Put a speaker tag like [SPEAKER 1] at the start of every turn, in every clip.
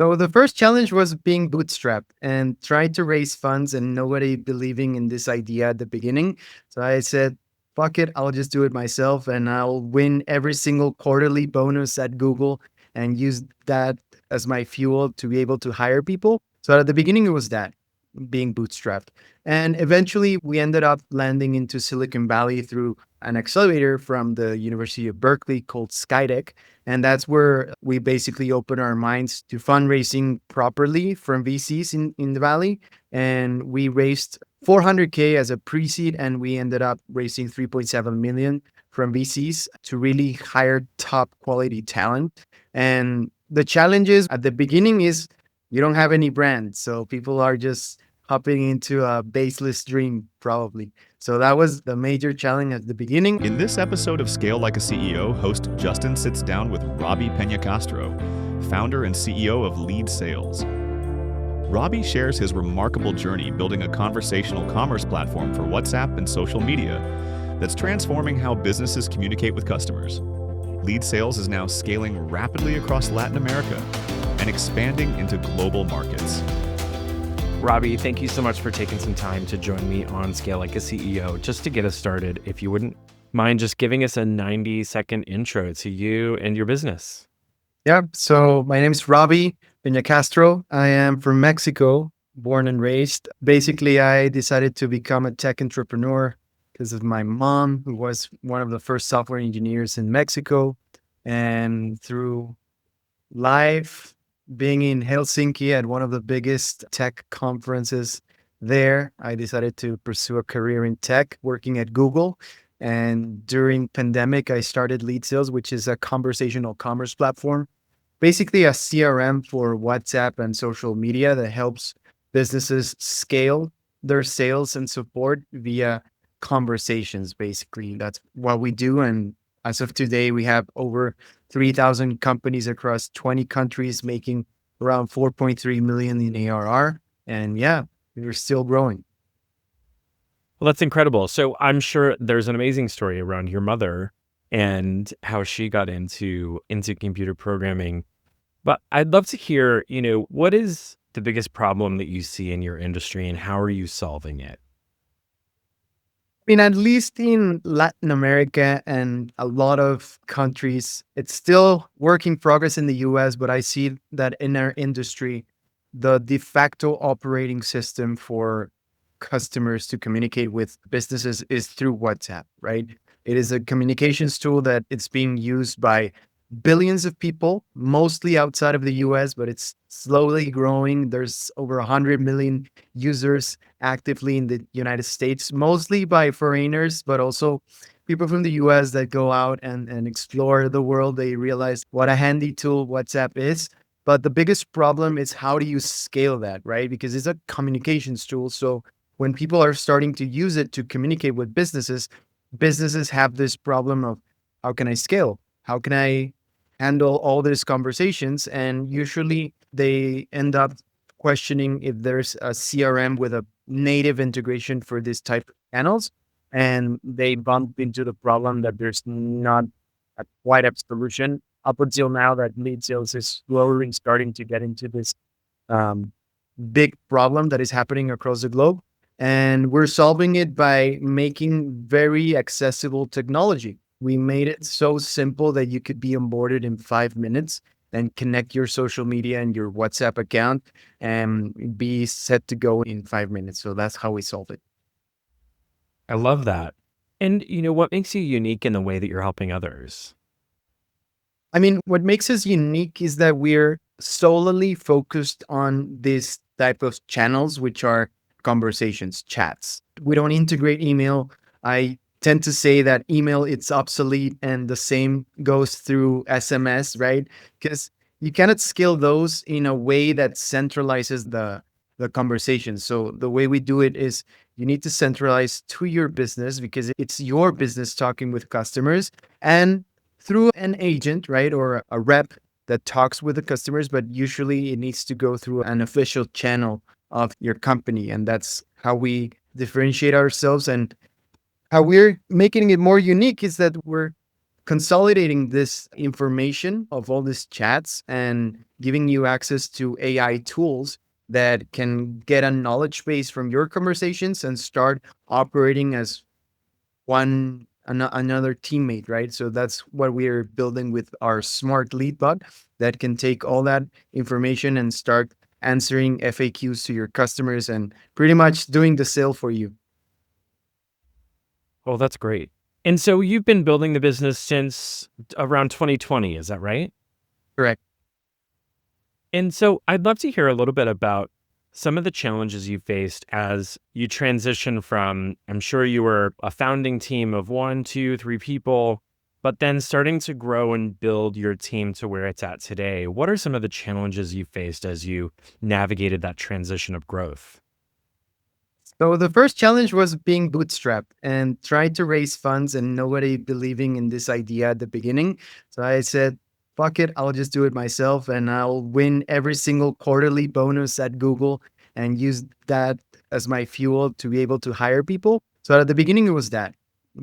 [SPEAKER 1] So the first challenge was being bootstrapped and trying to raise funds and nobody believing in this idea at the beginning. So I said, fuck it, I'll just do it myself and I'll win every single quarterly bonus at Google and use that as my fuel to be able to hire people. So at the beginning, it was that being bootstrapped. And eventually, we ended up landing into Silicon Valley through an accelerator from the University of Berkeley called Skydeck. And that's where we basically open our minds to fundraising properly from VCs in the Valley. And we raised 400K as a pre-seed, and we ended up raising 3.7 million from VCs to really hire top quality talent. And the challenges at the beginning is you don't have any brand. So people are just hopping into a baseless dream, probably. So that was the major challenge at the beginning.
[SPEAKER 2] In this episode of Scale Like a CEO, host Justin sits down with Roby Peñacastro, founder and CEO of Lead Sales. Roby shares his remarkable journey building a conversational commerce platform for WhatsApp and social media that's transforming how businesses communicate with customers. Lead Sales is now scaling rapidly across Latin America and expanding into global markets.
[SPEAKER 3] Roby, thank you so much for taking some time to join me on Scale Like a CEO. Just to get us started, if you wouldn't mind just giving us a 90-second intro to you and your business.
[SPEAKER 1] Yeah. So my name is Roby Peñacastro. I am from Mexico, born and raised. Basically, I decided to become a tech entrepreneur because of my mom, who was one of the first software engineers in Mexico. And through life, being in Helsinki at one of the biggest tech conferences there, I decided to pursue a career in tech, working at Google. And during pandemic, I started Lead Sales, which is a conversational commerce platform, basically a CRM for WhatsApp and social media that helps businesses scale their sales and support via conversations. Basically, that's what we do. And as of today, we have over 3,000 companies across 20 countries making around 4.3 million in ARR. And yeah, we're still growing.
[SPEAKER 3] Well, that's incredible. So I'm sure there's an amazing story around your mother and how she got into computer programming. But I'd love to hear, what is the biggest problem that you see in your industry and how are you solving it?
[SPEAKER 1] I mean, at least in Latin America and a lot of countries, it's still work in progress in the US, but I see that in our industry, the de facto operating system for customers to communicate with businesses is through WhatsApp, right? It is a communications tool that it's being used by billions of people, mostly outside of the US, but it's slowly growing. There's over 100 million users actively in the United States, mostly by foreigners, but also people from the US that go out and explore the world. They realize what a handy tool WhatsApp is. But the biggest problem is how do you scale that, right? Because it's a communications tool. So when people are starting to use it to communicate with businesses, businesses have this problem of how can I scale? How can I handle all these conversations? And usually they end up questioning if there's a CRM with a native integration for this type of channels. And they bump into the problem that there's not a quite a solution up until now that Lead Sales is slowly starting to get into this big problem that is happening across the globe. And we're solving it by making very accessible technology. We made it so simple that you could be onboarded in 5 minutes and connect your social media and your WhatsApp account and be set to go in 5 minutes. So that's how we solve it.
[SPEAKER 3] I love that. And, what makes you unique in the way that you're helping others?
[SPEAKER 1] I mean, what makes us unique is that we're solely focused on this type of channels, which are conversations, chats. We don't integrate email. I tend to say that email it's obsolete and the same goes through SMS, right? Because you cannot scale those in a way that centralizes the conversation. So the way we do it is you need to centralize to your business because it's your business talking with customers and through an agent, right? Or a rep that talks with the customers, but usually it needs to go through an official channel of your company. And that's how we differentiate ourselves. And how we're making it more unique is that we're consolidating this information of all these chats and giving you access to AI tools that can get a knowledge base from your conversations and start operating as another teammate, right? So that's what we're building with our smart lead bot that can take all that information and start answering FAQs to your customers and pretty much doing the sale for you.
[SPEAKER 3] Well, that's great. And so you've been building the business since around 2020, is that right?
[SPEAKER 1] Correct.
[SPEAKER 3] And so I'd love to hear a little bit about some of the challenges you faced as you transition from, I'm sure you were a founding team of 1, 2, 3 people, but then starting to grow and build your team to where it's at today. What are some of the challenges you faced as you navigated that transition of growth?
[SPEAKER 1] So the first challenge was being bootstrapped and trying to raise funds and nobody believing in this idea at the beginning. So I said, fuck it, I'll just do it myself and I'll win every single quarterly bonus at Google and use that as my fuel to be able to hire people. So at the beginning, it was that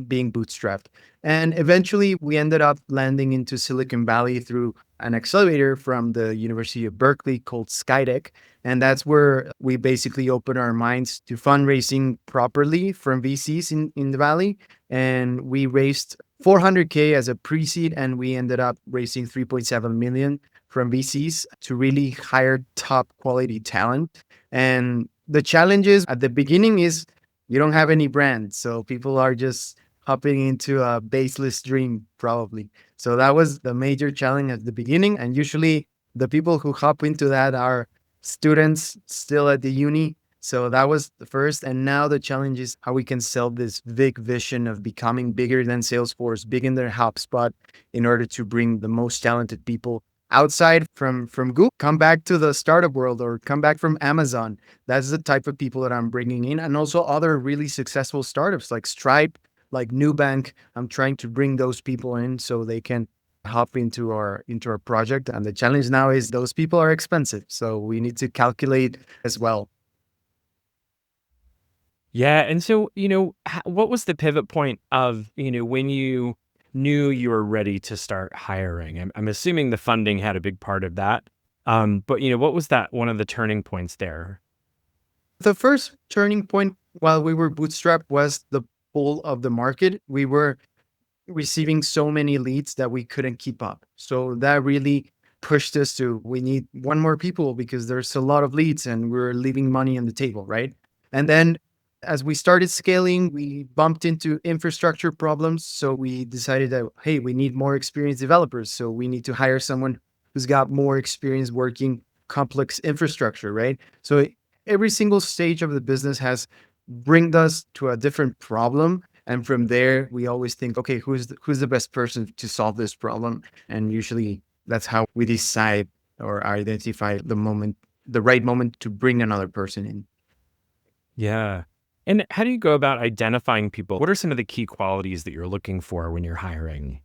[SPEAKER 1] being bootstrapped. And eventually, we ended up landing into Silicon Valley through an accelerator from the University of Berkeley called Skydeck. And that's where we basically opened our minds to fundraising properly from VCs in the Valley. And we raised 400K as a pre-seed, and we ended up raising 3.7 million from VCs to really hire top quality talent. And the challenges at the beginning is you don't have any brand. So people are just hopping into a baseless dream, probably. So that was the major challenge at the beginning. And usually the people who hop into that are students still at the uni. So that was the first. And now the challenge is how we can sell this big vision of becoming bigger than Salesforce, bigger than HubSpot, in order to bring the most talented people outside from Google, come back to the startup world or come back from Amazon. That's the type of people that I'm bringing in. And also other really successful startups like Stripe, like Nubank. I'm trying to bring those people in so they can hop into our project. And the challenge now is those people are expensive. So we need to calculate as well.
[SPEAKER 3] Yeah. And so, what was the pivot point of, when you knew you were ready to start hiring? I'm assuming the funding had a big part of that. But, what was that one of the turning points there?
[SPEAKER 1] The first turning point while we were bootstrapped was the pull of the market. We were receiving so many leads that we couldn't keep up. So that really pushed us to we need one more people because there's a lot of leads and we're leaving money on the table, right? And then as we started scaling, we bumped into infrastructure problems. So we decided that, hey, we need more experienced developers. So we need to hire someone who's got more experience working complex infrastructure, right? So every single stage of the business has bring us to a different problem. And from there, we always think, okay, who's the best person to solve this problem? And usually that's how we decide or identify the right moment to bring another person in.
[SPEAKER 3] Yeah. And how do you go about identifying people? What are some of the key qualities that you're looking for when you're hiring?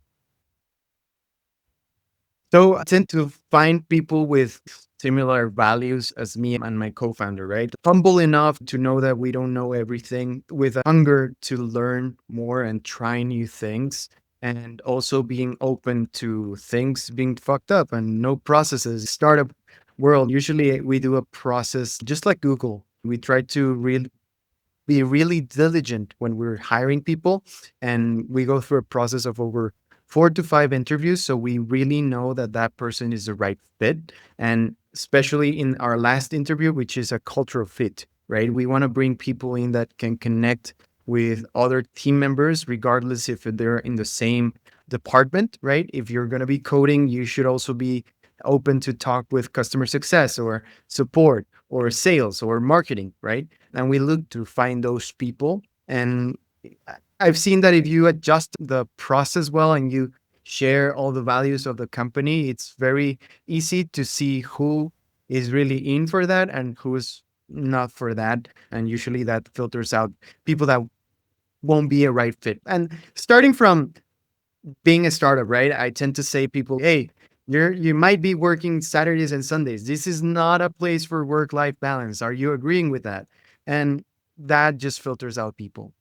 [SPEAKER 1] So I tend to find people with similar values as me and my co-founder, right? Humble enough to know that we don't know everything, with a hunger to learn more and try new things, and also being open to things being fucked up and no processes. Startup world, usually we do a process just like Google. We try to be really diligent when we're hiring people, and we go through a process of over 4 to 5 interviews so we really know that that person is the right fit. And especially in our last interview, which is a cultural fit, right? We want to bring people in that can connect with other team members regardless if they're in the same department, right? If you're going to be coding, you should also be open to talk with customer success or support or sales or marketing, right? And we look to find those people. And I've seen that if you adjust the process well and you share all the values of the company, it's very easy to see who is really in for that and who is not for that. And usually that filters out people that won't be a right fit. And starting from being a startup, right? I tend to say people, hey, you might be working Saturdays and Sundays. This is not a place for work-life balance. Are you agreeing with that? And that just filters out people.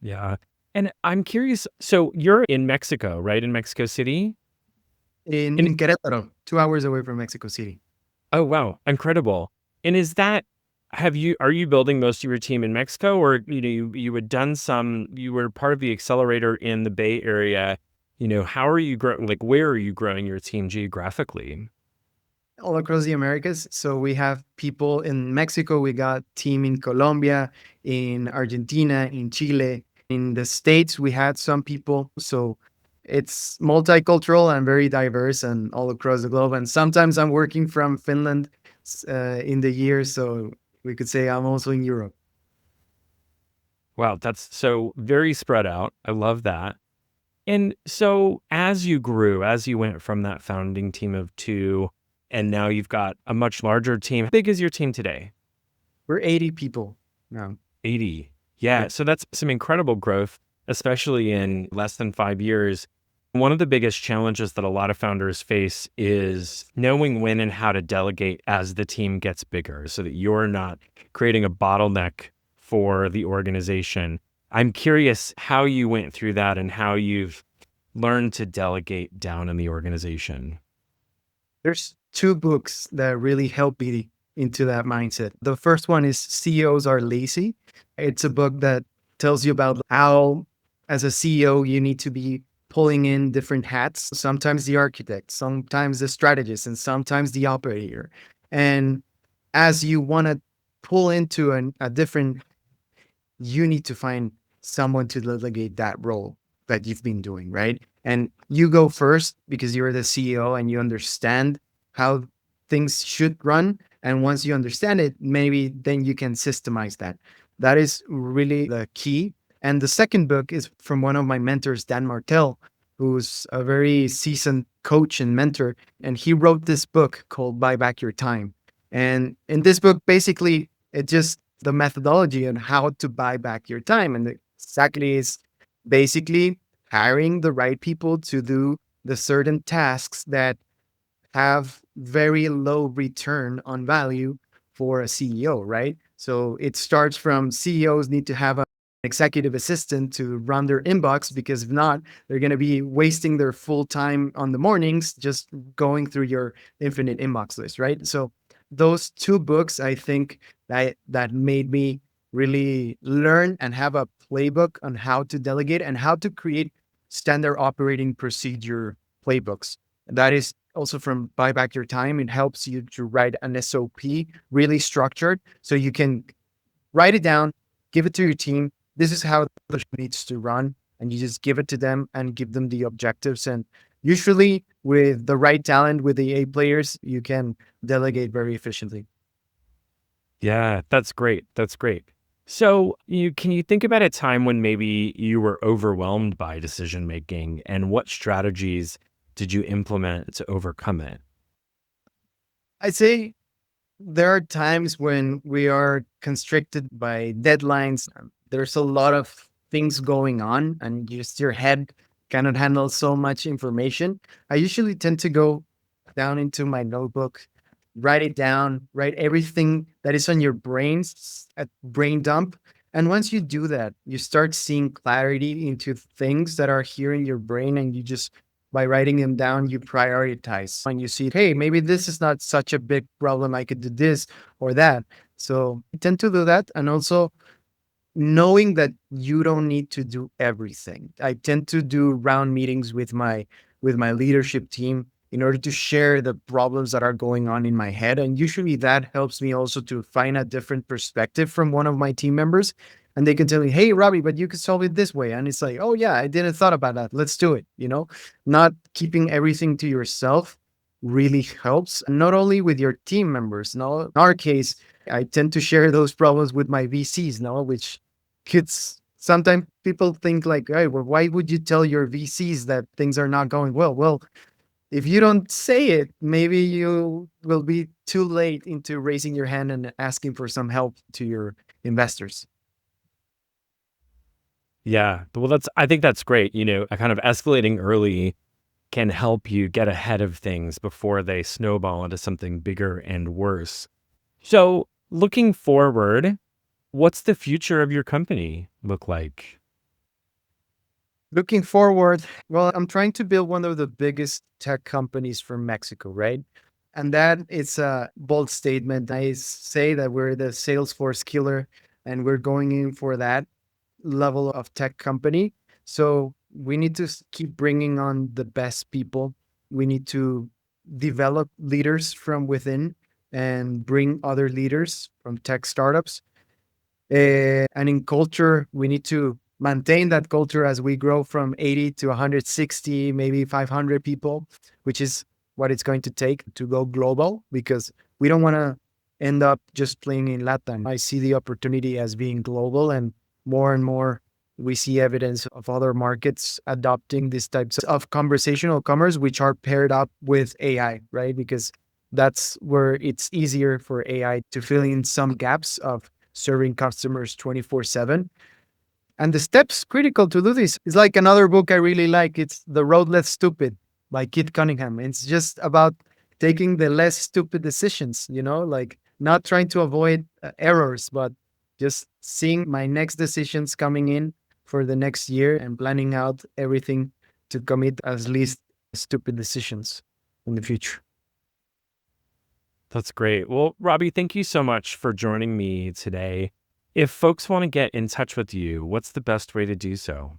[SPEAKER 3] Yeah. And I'm curious, so you're in Mexico, right? In Mexico City? And
[SPEAKER 1] in Querétaro, 2 hours away from Mexico City.
[SPEAKER 3] oh wow, incredible. And is that are you building most of your team in Mexico, or you had done some, you were part of the accelerator in the Bay Area. How are you growing, like where are you growing your team geographically?
[SPEAKER 1] All across the Americas. So we have people in Mexico, we got team in Colombia, in Argentina, in Chile. In the States, we had some people. So it's multicultural and very diverse and all across the globe. And sometimes I'm working from Finland in the year. So we could say I'm also in Europe.
[SPEAKER 3] Wow, that's so very spread out. I love that. And so as you grew, as you went from that founding team of two, and now you've got a much larger team. How big is your team today?
[SPEAKER 1] We're 80 people now.
[SPEAKER 3] 80. Yeah.
[SPEAKER 1] Yeah.
[SPEAKER 3] So that's some incredible growth, especially in less than 5 years. One of the biggest challenges that a lot of founders face is knowing when and how to delegate as the team gets bigger so that you're not creating a bottleneck for the organization. I'm curious how you went through that and how you've learned to delegate down in the organization.
[SPEAKER 1] There's two books that really help me into that mindset. The first one is CEOs Are Lazy. It's a book that tells you about how, as a CEO, you need to be pulling in different hats, sometimes the architect, sometimes the strategist, and sometimes the operator. And as you want to pull into a different, you need to find someone to delegate that role that you've been doing, right? And you go first because you're the CEO and you understand how things should run. And once you understand it, maybe then you can systemize that. That is really the key. And the second book is from one of my mentors, Dan Martell, who's a very seasoned coach and mentor. And he wrote this book called Buy Back Your Time. And in this book, basically, it just the methodology on how to buy back your time. And exactly is basically hiring the right people to do the certain tasks that have very low return on value for a CEO, right? So it starts from CEOs need to have an executive assistant to run their inbox because if not, they're going to be wasting their full time on the mornings just going through your infinite inbox list, right? So those two books, I think that made me really learn and have a playbook on how to delegate and how to create standard operating procedure playbooks. That is also from Buy Back Your Time. It helps you to write an SOP really structured so you can write it down, give it to your team. This is how the show needs to run. And you just give it to them and give them the objectives. And usually, with the right talent, with the A players, you can delegate very efficiently.
[SPEAKER 3] Yeah, that's great. That's great. So, can you think about a time when maybe you were overwhelmed by decision making, and what strategies did you implement to overcome it?
[SPEAKER 1] I'd say there are times when we are constricted by deadlines. There's a lot of things going on, and just your head cannot handle so much information. I usually tend to go down into my notebook, write it down, write everything that is on your brains at brain dump. And once you do that, you start seeing clarity into things that are here in your brain, and you just by writing them down, you prioritize and you see, hey, maybe this is not such a big problem. I could do this or that. So I tend to do that. And also knowing that you don't need to do everything. I tend to do round meetings with my leadership team in order to share the problems that are going on in my head, and usually that helps me also to find a different perspective from one of my team members, and they can tell me, hey Robbie, but you could solve it this way, and it's like, oh yeah, I didn't thought about that, let's do it. Not keeping everything to yourself really helps, not only with your team members. No, in our case, I tend to share those problems with my VCs, no, which kids sometimes people think like, hey, well, why would you tell your VCs that things are not going well? Well, if you don't say it, maybe you will be too late into raising your hand and asking for some help to your investors.
[SPEAKER 3] Yeah, well, I think that's great. A kind of escalating early can help you get ahead of things before they snowball into something bigger and worse. So, looking forward, what's the future of your company look like?
[SPEAKER 1] Looking forward, well, I'm trying to build one of the biggest tech companies from Mexico, right? And that is a bold statement. I say that we're the Salesforce killer and we're going in for that level of tech company. So we need to keep bringing on the best people. We need to develop leaders from within and bring other leaders from tech startups. And in culture, we need to maintain that culture as we grow from 80 to 160, maybe 500 people, which is what it's going to take to go global because we don't want to end up just playing in Latin. I see the opportunity as being global, and more we see evidence of other markets adopting these types of conversational commerce, which are paired up with AI, right? Because that's where it's easier for AI to fill in some gaps of serving customers 24/7. And the steps critical to do this is like another book I really like. It's The Road Less Stupid by Kit Cunningham. It's just about taking the less stupid decisions, like not trying to avoid errors, but just seeing my next decisions coming in for the next year and planning out everything to commit as least stupid decisions in the future.
[SPEAKER 3] That's great. Well, Robbie, thank you so much for joining me today. If folks want to get in touch with you, what's the best way to do so?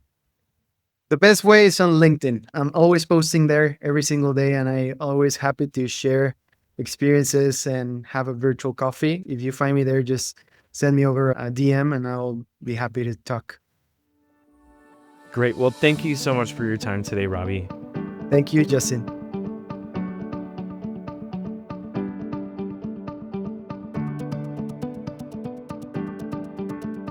[SPEAKER 1] The best way is on LinkedIn. I'm always posting there every single day, and I always happy to share experiences and have a virtual coffee. If you find me there, just send me over a DM and I'll be happy to talk.
[SPEAKER 3] Great. Well, thank you so much for your time today, Robbie.
[SPEAKER 1] Thank you, Justin.